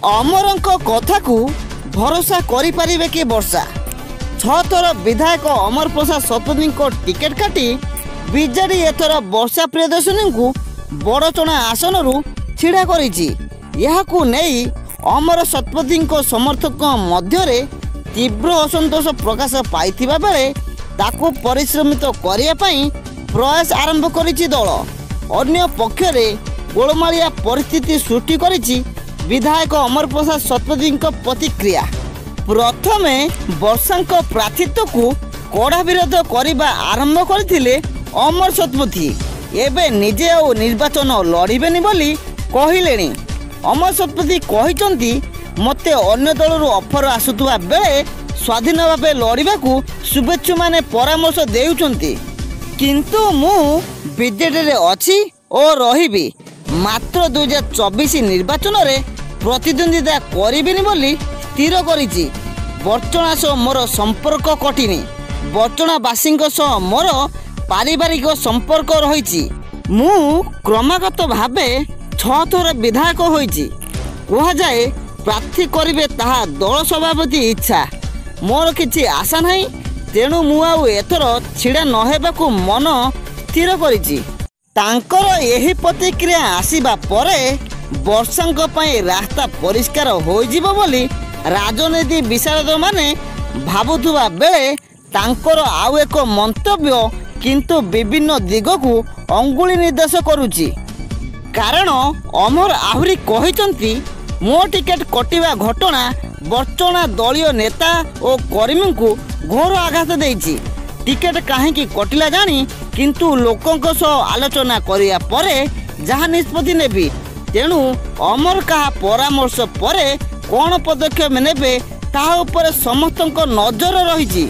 अमरंक कथा को भरोसा करि परिबे कि वर्षा 6 थर विधायक अमर प्रसाद शतपथी को टिकेट काटी बीजेडी एथर वर्षा प्रियदर्शनी को बड़चणा आसन रु छिड़ा करिछि। यहाकू नहीं अमर शतपथी समर्थक मध्य तीव्र असंतोष प्रकाश पाइथिबा बेले ताकू परिश्रमित करिया पई प्रयास आरंभ करिछि दल। अन्य पक्षरे गोलमालिया परिस्थिति सृष्टि करिछि विधायक अमर प्रसाद शतपथी प्रतिक्रिया। प्रथमे वर्षा प्रार्थित्व को कड़ा विरोध करने आरंभ करथिले अमर शतपथी। एबे निजे और निर्वाचन लड़िबेनी बोली कहिलेनी। अमर शतपथी कहिसंती मते अन्य दलरू ऑफर आसुतबा बेले स्वाधीन भावे लड़िबा को शुभेच्छु माने परामर्श देउचंती, किंतु मु बीजेडी रे अछि और रहिबी। मात्र 2024 निर्वाचन रे प्रतिद्वंदिता करिबिनी बोली स्थिर करिछि। बर्चणा सह मोर संपर्क कटिनी। बर्चणावासी सह मोर पारिवारिक संपर्क रहिछि। मु क्रमागत भावे 6 थर विधायक होइछि। कहा जाए प्रार्थी करिवे ताहा दल सभापति इच्छा। मोर किछि आशा नहीं, तेणु मु आउ एथर छिड़ा न हेबाकू मन स्थिर करिछि। तांकर एही प्रतिक्रिया आसीबा परे वर्षांक पई रास्ता परिष्कार होइजिबो बोली राजनीति विशारद माने भाबुथुबा बेले तांकर आउ एक मंतव्य किंतु विभिन्न दिग को अंगुली निर्देश करुछि। कारण अमर आहुरी कहिसंती मो टिकेट कटिवा घटना बर्चणा दलीय नेता और कर्मी को घोर आघात देइछि। टिकेट काहेकि कटिला जानी किंतु लोकों सह आलोचना करिया परे जहाँ निष्पत्ति नेबी। तेणु अमर कहा परामर्श परे कौन पदक्षेप नेबे ताहा उपरे समस्तक नजर रही।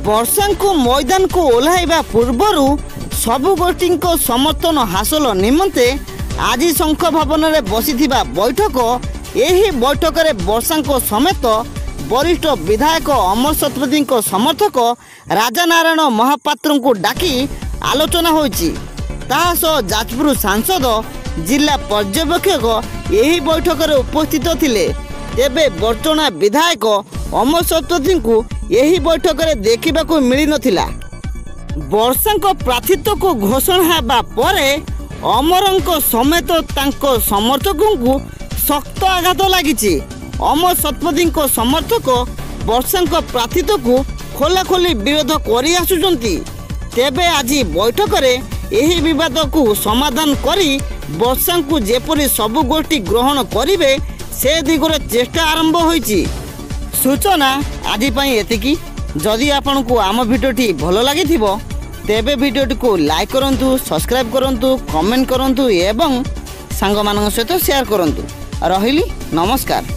वर्षा को मैदान को ओह्लाइबा पूर्वरु सबु गोष्ठी समर्थन हासिल निमंते आज शंख भवन में बसीथिबा बैठक। यही बैठक रे वर्षा समेत वरिष्ठ विधायक अमर शतपथी समर्थक राजानारायण महापात्र को डाकी आलोचना होइछि। ताहा सह जाजपुर सांसद जिला पर्यवेक्षक यही बैठक रे उपस्थित थिले। तेबे बर्चणा विधायक अमर शतपथी को यही बैठक रे देखिबाकू मिली नथिला। वर्षा प्रार्थित्व को घोषणा हेबा परे अमरंक समेत तांको समर्थकों को शक्त आघात लागिछि। अमर शतपथी समर्थक वर्षा प्रार्थित्व को खोलाखोली विरोध करि आसुचंती। तेबे आज बैठक रे यही विवाद को समाधान करी वर्षा को जेपरी सबु गोष्ठी ग्रहण करिवे से दिगरे चेष्टा आरंभ होइछि। सूचना आज पई एतिकी। जदि आपन को आम भिडियोटी भलो लागिथिबो तेबे भिडियोटी को लाइक करंतु, सब्सक्राइब करंतु, कमेंट करंतु एवं सांग मानक सहित शेयर करंतु। रहिली नमस्कार।